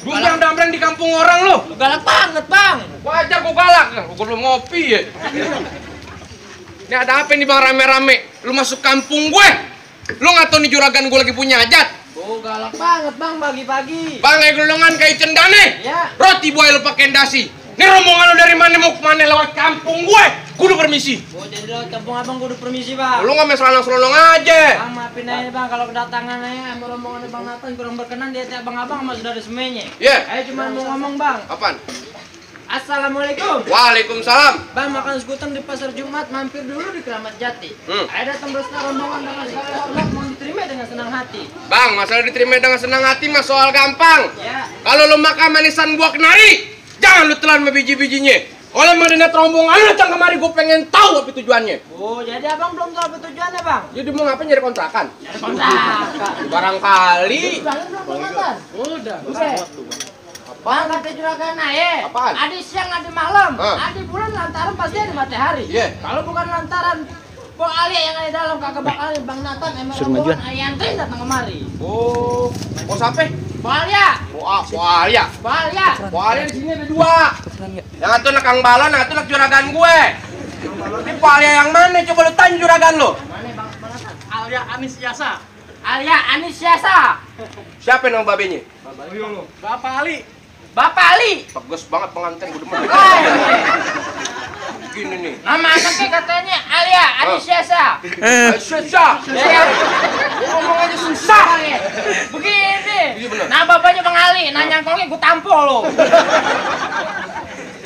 Gue yang dambreng di kampung orang lo. Lu galak banget, Bang. Wajar gue galak. Gue belum ngopi ya. Ini ada apa nih bang rame-rame? Lu masuk kampung gue. Lu nggak tahu nih juragan gue lagi punya hajat. Oh, galak banget, Bang, pagi-pagi. Bang, gelongan kayak cendane. Ya. Roti buaya lu pakai dasi. Ini rombongan lu dari mana mau kemana lewat kampung gue? Kudu permisi. Oh, jadi lo kampung Abang kudu permisi, Bang. Lu nggak main selonong-selonong aja. Bang, maafin aja, Bang, kalau kedatangan aja sama rombongan Bang Nathan kurang berkenan di hati abang-abang sama saudara semuanya. Iya. Ayo cuma mau ngomong, Bang. Apaan? Assalamualaikum. Waalaikumsalam. Bang, makan skuter di pasar Jumat, mampir dulu di Keramat Jati. Ada datang bersama rombongan dengan segala hormat, mau diterima dengan senang hati. Bang, masalah diterima dengan senang hati mah soal gampang. Ya. Kalau lu makan manisan buah kenari, jangan lu telan sama biji-bijinya. Oleh mendengar rombongan lu datang kemari, gue pengen tahu apa tujuannya. Oh, jadi abang belum tahu apa tujuannya, Bang? Jadi mau ngapain nyari kontrakan? Kontrakan. Barangkali. Udah. Bang, kata juragan aye. Apaan? Adi siang, adi malam, Ah. adi bulan lantaran pasti ada matahari. Iya. Kalau bukan lantaran Po Ali yang ada di dalam kagak bakal Bang Nathan emang rombongan ayantri datang kemari. Oh, mau sampai? Po Alia, Po Alia. Po Alia. Po Alia di sini ada dua. Yang satu nak Kang Balon, yang satu nak juragan gue. Ini Po Alia yang mana? Coba lu tanya juragan lu. Mana Bang Nathan? Alia Anisyasa. Alia Anisyasa. Siapa nama babenya? Bapak Ali. Bapak Ali. Tegas banget pengantin gue demen. Gini nih. Nama anaknya katanya Alia Anisyasa. Susah. Ya, Ngomong aja susah. begini. Iya, bener. Nah, bapaknya Bang Ali, nanya kongnya gue tampol lo.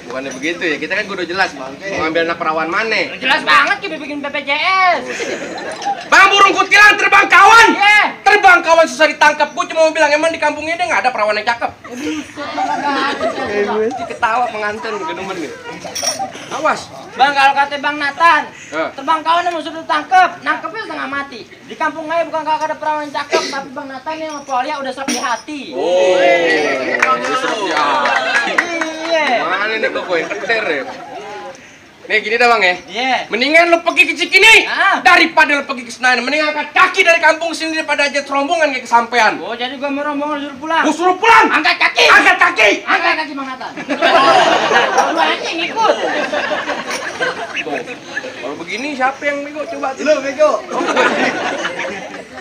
Bukannya begitu ya, kita kan udah jelas mau ngambil anak perawan mana. Jelas banget kita bikin BPJS. Bang burung kutilang terbang kawan. Iya. Terbang kawan susah ditangkap. Gue cuma mau bilang emang di kampung ini nggak ada perawan yang cakep. Ketawa pengantin gue demen nih. Awas. Bang, kalau kata Bang Nathan, Eh. terbang kawan yang sudah ditangkep, nangkepnya setengah mati. Di kampung saya bukan kagak ada perawan yang cakep, tapi Bang Nathan ini sama Polia udah serap di hati. Oh. Ya. Iya. Mana nih kok gue keter ya? Nih gini dah bang ya. Iya. Mendingan lu pergi ke Cikini Ah. daripada lu pergi ke Senayan. Mendingan angkat kaki dari kampung sini daripada aja rombongan kayak kesampean. Oh, jadi gua mau rombongan suruh pulang. Gua suruh pulang. Angkat kaki. Angkat kaki. Angkat kaki Bang Nathan. Dua-duanya ngikut. Tuh. Kalau begini siapa yang bego coba? Lu bego.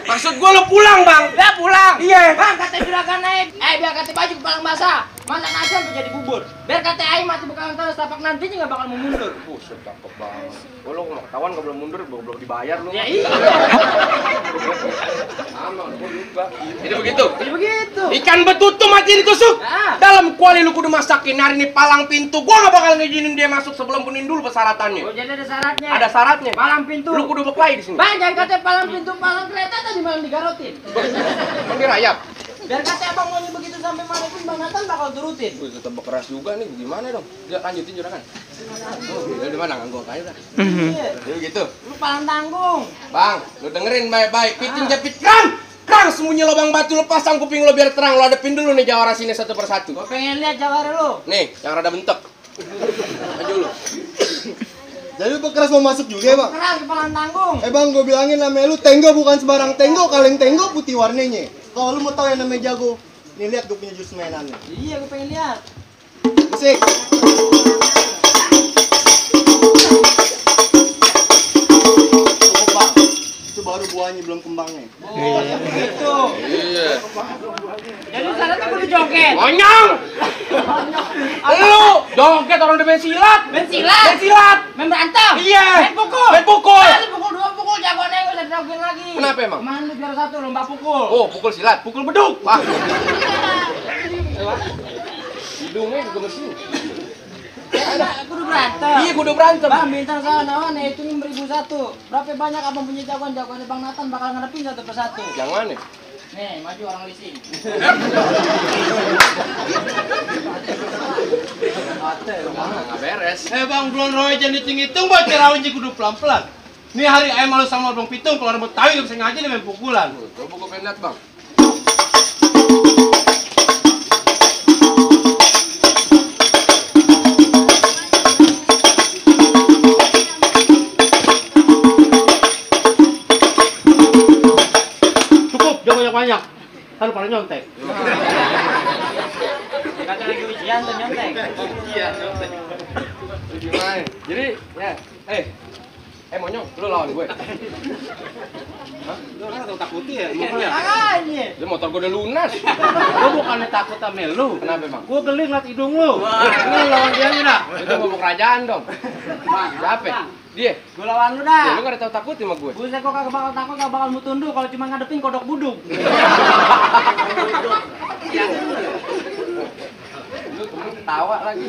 Maksud gua lu pulang bang. Udah pulang. Iya. Bang, kata juragan naik. Biar kata baju kepalang basah. Mantan aja tuh jadi bubur. Biar kata aing mati bukan terus tapak nantinya nggak bakal mau mundur. Buset cakep banget. Gua lu mau ketahuan gak belum mundur, belum dibayar lu. Ya iya. Sama, gua juga. Jadi begitu. Jadi begitu. Ikan betutu mati ditusuk. Ah. Dalam kuali lu kudu masakin. Hari ini palang pintu. Gua gak bakal ngizinin dia masuk sebelum kunin dulu persyaratannya. Oh, jadi ada syaratnya. Ada syaratnya. Palang pintu. Lu kudu berkelahi di sini. Bang, jangan kata palang pintu, palang kereta tadi malam digarotin. Kan dirayap. Biar kata abang maunya begitu sampai mana pun Bang Nathan bakal turutin. Wih, tebak keras juga nih. Gimana dong? Ya, lanjutin juragan. Oh, di mana? Gua kayu dah. Iya. Jadi gitu. Lu palang tanggung. Bang, lu dengerin baik-baik. Piting jepit kran. Kran sembunyi lubang batu lu pasang kuping lu biar terang. Lu hadepin dulu nih jawara sini satu persatu. Gua pengen lihat jawara lu. Nih, yang rada bentek. Maju lu. Jadi lu bekeras mau masuk juga ya, Bang? Keras ke palang tanggung. Bang, gue bilangin namanya lu tenggo bukan sembarang tenggo, kaleng tenggo putih warnanya. Kalau lu mau tahu yang namanya jago, nih lihat gue punya jurus mainannya. Iya, gua pengen lihat. Musik. Cukup, Bang. Itu baru buahnya belum kembangnya. Oh, begitu. Iya. Jadi syaratnya kudu joget. Monyong! Lu joget orang udah main silat. Main silat. Main silat. Main berantem. Iya. Main pukul. Main pukul. Kali pukul dua pukul jagoannya gak usah diraguin lagi. Kenapa emang? Kemarin lu juara satu lomba pukul. Oh, pukul silat, pukul beduk. Wah. Hidungnya juga mesin. Kudu berantem. Iya, kudu berantem. Bang, bintang sana itu nih 1001. Berapa banyak abang punya jagoan-jagoan Bang Nathan bakal ngadepin satu persatu. Yang mana? Nih, maju orang leasing. Nggak beres. Bang, belum roy jangan hitung-hitung buat cerawin kudu pelan-pelan. Nih hari ayam malu sama Bang Pitung, kalau rambut tahu nggak bisa ngaji nih main pukulan. Coba gue pengen lihat bang. Cukup, jangan banyak-banyak. Ntar pada nyontek. Iya, tuh nyontek. Iya, nyontek. Gimana? Jadi, ya, Monyong, lu lawan gue. Hah? Lu orang takuti ya? Mau ya? Makanya. Dia motor gue udah lunas. Gua bukannya takut sama lu. Kenapa emang? Gua geli ngeliat hidung lu. Lu lawan dia enggak? Itu mau kerajaan dong. Siapa? Dia. Gue lawan lu Ya, dah. lu gak ada takut sama gue. Buset, kok kagak bakal takut, kagak bakal mau tunduk kalau cuma ngadepin kodok buduk. Lu temen ketawa lagi.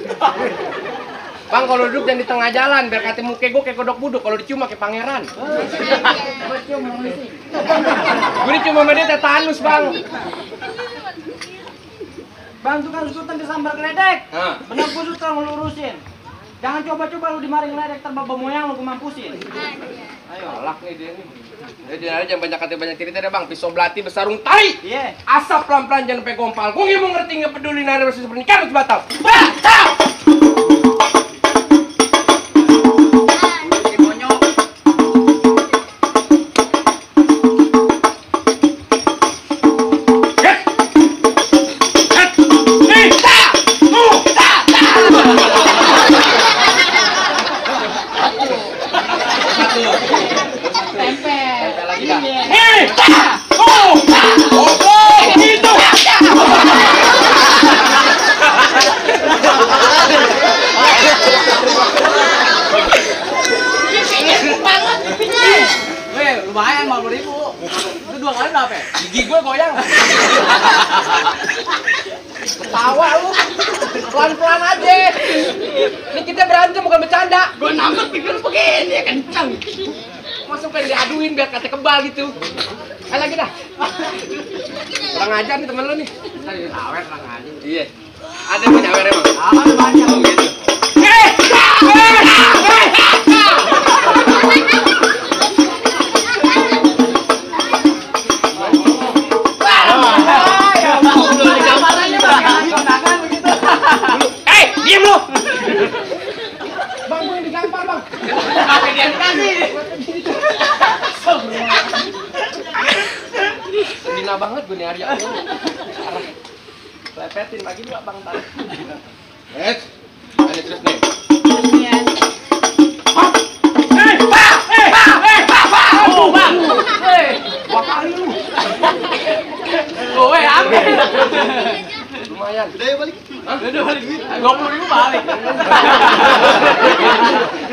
Bang, kalau duduk jangan di tengah jalan, biar kata muka gue kayak kodok buduk. Kalau dicium kayak pangeran. Gue cium mau ngisi. Gue dicium sama dia tetanus, Bang. Bang, tuh kan sultan disambar geledek. Hah? Bener gue sultan ngelurusin. Jangan coba-coba lu dimaring geledek, ntar bapak moyang lu gue mampusin. Ayo, galak nih dia nih. Jadi jangan banyak kata banyak cerita deh, Bang. Pisau belati besarung tai. Iya. Asap pelan-pelan jangan sampai gompal. Gue nggak mau ngerti nggak peduli nari proses pernikahan harus batal. Batal. Tempel lagi dah. Lumayan 50.000. Itu 2 kali berapa? Gigi gue goyang. Ketawa lu. Pelan-pelan aja. Ini kita berantem bukan bercanda. Gue nangkep bibir begini kencang. Masuk pengen diaduin biar kata kebal gitu. Ayo lagi dah. Kurang ajar nih temen lu nih. Awet lah aja. Iya. Ada yang nyawer emang? Banyak. Oh gitu. Diam lu! Bang, gue yang digampar, Bang. Apa dia dikasih? Dina banget gue nih Arya. Parah. Lepetin lagi juga, Bang. Ini terus nih. Bang! Dua kali lu. Gue ambil. Lumayan. Udah ya balik. Udah balik. 20.000 balik.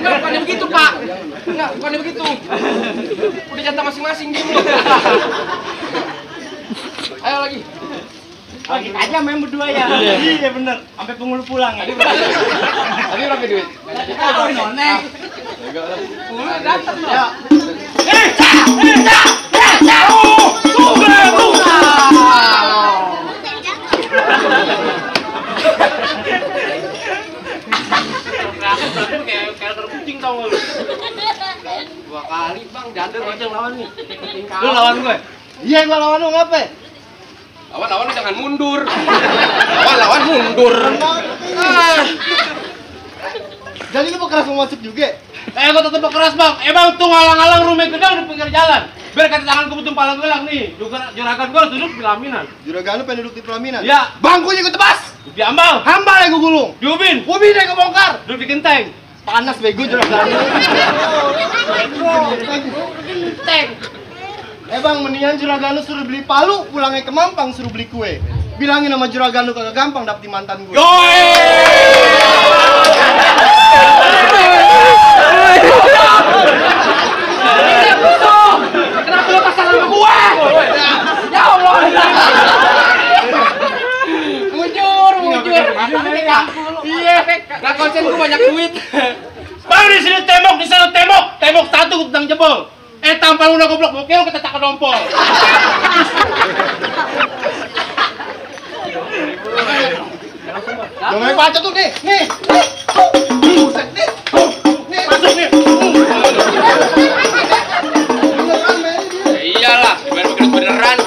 Enggak, bukannya begitu, Pak. Enggak, bukannya begitu. Udah jatah masing-masing gitu. Ayo lagi. Wah, kita aja main berdua ya. Iya bener. Sampai penghulu pulang ya. Tadi berapa duit? Oh, nonek. Enggak lah. Datang loh. Ya. Kayak terkucing tau gak lu? 2 kali, Bang, jader aja yang lawan nih. Lu lawan gue. Iya gua lawan lu ngapa? Lawan jangan mundur. Lawan mundur. Jadi lu mau keras mau masuk juga? Gua tetep keras, Bang. Emang tuh ngalang-ngalang rumah gedang di pinggir jalan. Biar kata tangan gue betul pala gelang nih. Juragan gue duduk di pelaminan. Juragan lu pengen duduk di pelaminan? Ya. Bangkunya gua tebas! Diambal. Hambal yang gua gulung! Diubin. Ubin yang gua bongkar! Duduk di genteng. Panas bego juragan lu. Tank. Bang, mendingan juragan lu suruh beli palu, pulangnya ke Mampang suruh beli kue. Bilangin sama juragan lu kagak gampang dapetin mantan gue. Kenapa lu kasar sama gue? Ya Allah. Mujur. Iya, nggak konsen gue banyak duit. Bang, di sini tembok, di sana tembok. Tembok satu tentang jebol. Tampal udah goblok, bokil kita cakap dompol. Jangan main baca tuh nih. Buset nih. Nih. Masuk nih. Beneran main dia. Ya iyalah, beneran.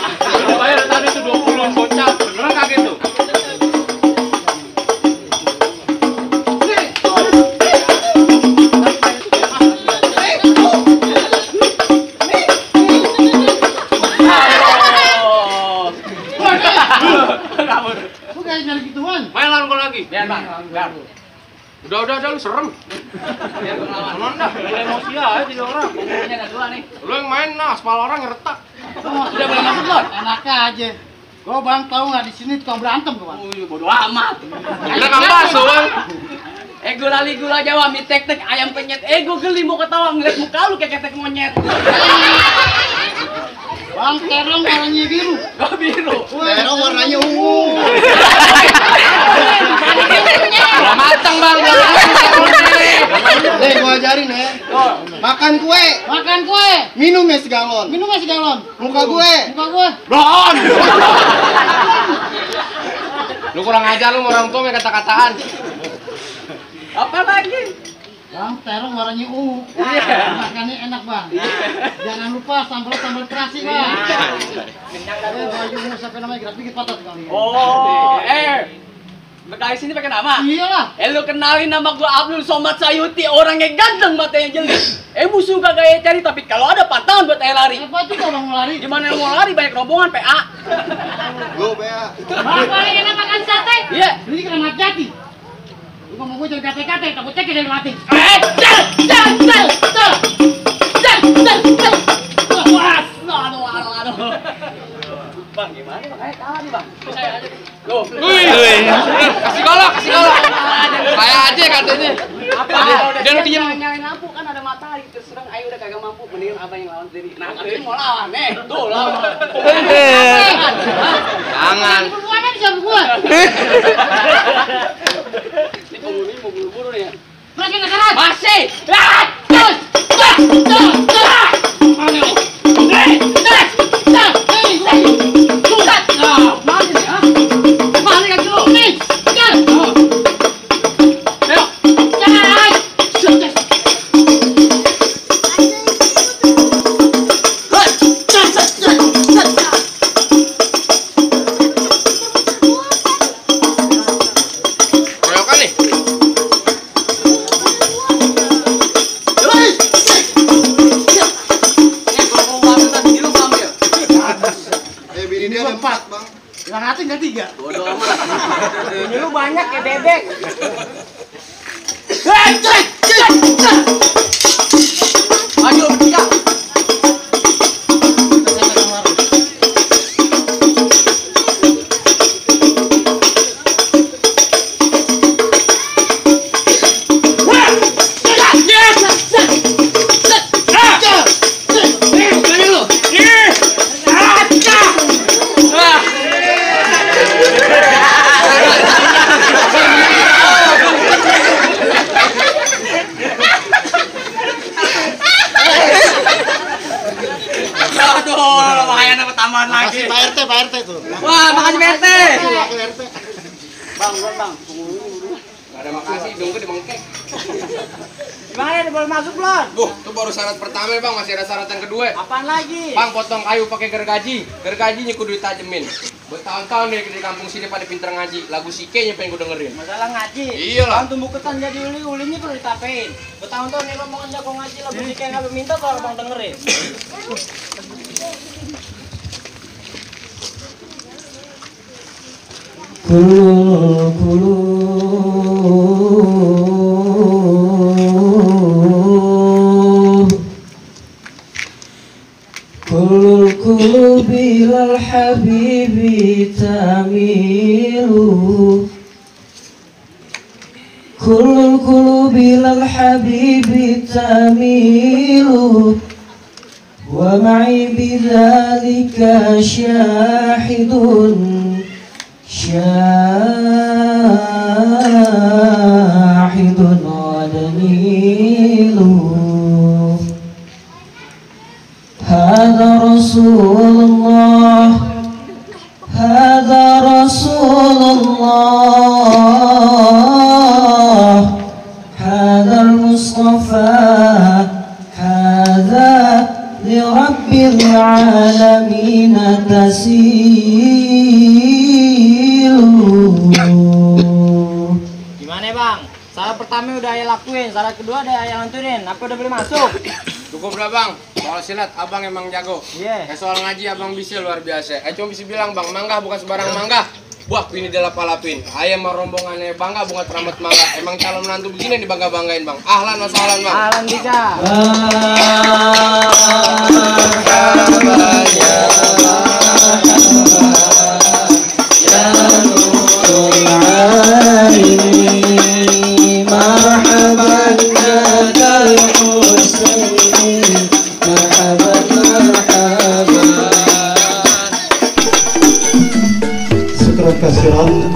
Udah bayar tadi tuh 20 bocah. Beneran kaget tuh. Lu kayak nyari gituan. Main lawan gua lagi. Biar bang, biar. Udah lu serem. Biar gua lawan. Nonton dah, emosi aja jadi orang. Pokoknya ada dua nih. Lu yang main nah, aspal orang yang retak. Udah boleh masuk Lon. Enaknya aja. Gua bang tahu nggak di sini tukang berantem gua bang. Bodo amat. Kita kan bakso, Bang. Gula Jawa, mie tek ayam penyet. Gue geli mau ketawa ngeliat muka lu kayak ketek monyet. Bang terong warnanya biru. Gua biru. Terong warnanya ungu. Belum matang, Bang. Nih gua ajarin ya. Makan kue, Makan kue. minum es galon. Minumnya segalon. Muka gue. Muka gue. Blon. Lu kurang ajar lu sama orang tua main kata-kataan. Apa lagi? Bang terong warnanya ungu. Makannya enak bang. Jangan lupa sambal terasi bang. Baju ungu sampai namanya gerak dikit patah kali. Oh, Bekali sini pakai nama? Iyalah. Lu kenalin nama gua Abdul Somad Sayuti, orangnya ganteng matanya jeli. Musuh kagak ya cari, tapi kalau ada pantangan buat lari. Apa tuh kalau mau lari? Gimana lu mau lari banyak rombongan PA? Gue Bea. Bang paling enak makan sate. Iya. Ini keramat jati. Lu mau gue jadi kate-kate, takut cek dari mati. Aduh. Bang, gimana bang? Kalah nih bang. Saya aja. Loh. Kasih golok. Saya aja katanya. Apa? Dia lu diem. Nyalain lampu kan ada matahari, terserang ayo udah kagak mampu, mendingan abang yang lawan sendiri. Nah, tapi mau lawan, tuh lawan. Jangan. Perempuannya di samping gua. Ini penghuni mau buru-buru nih ya. Masih ngekeran. Masih. Royokan nih. Bini dia ada 4 bang. Yang hati nggak 3. Bodoh amat. Ini lu banyak ya bebek. Maju bertiga. Aduh, bahaya ada tambahan lagi. Makasih Pak RT tuh. Wah, makasih BRT. Wakil RT. Bang, bang. Gak ada makasih, dong di bengkek. Gimana nih boleh masuk belum? Itu baru syarat pertama Bang, masih ada syarat yang kedua. Apaan lagi? Bang, potong kayu pakai gergaji. Gergajinya kudu ditajemin. Bertahun-tahun nih di kampung sini pada pinter ngaji. Lagu Sike yang pengen gue dengerin. Masalah ngaji. Iyalah. Bang tumbuh ketan jadi ulinya perlu ditapein. Bertahun-tahun nih rombongan jago ngaji lagu Sike yang nggak minta kalau bang dengerin. كل القلوب إلى الحبيب تميل كل القلوب إلى الحبيب تميل ومعي بذلك شاهد ودليل هذا رسول الله هذا رسول الله هذا المصطفى هذا لرب العالمين تسيل. Gimana bang? Syarat pertama udah ayah lakuin, syarat kedua ada ayah lanturin. Apa udah boleh masuk? Cukup dah Bang, soal silat abang emang jago. Iya. Soal ngaji abang bisa luar biasa. Cuma bisa bilang Bang, manggah bukan sembarang manggah. Buah ini dilapalapin. Ayam mah rombongannya bangga bunga teramat mangga. Emang calon menantu begini dibangga-banggain bang. Ahlan wa sahlan bang. Ahlan Dika. Kasiran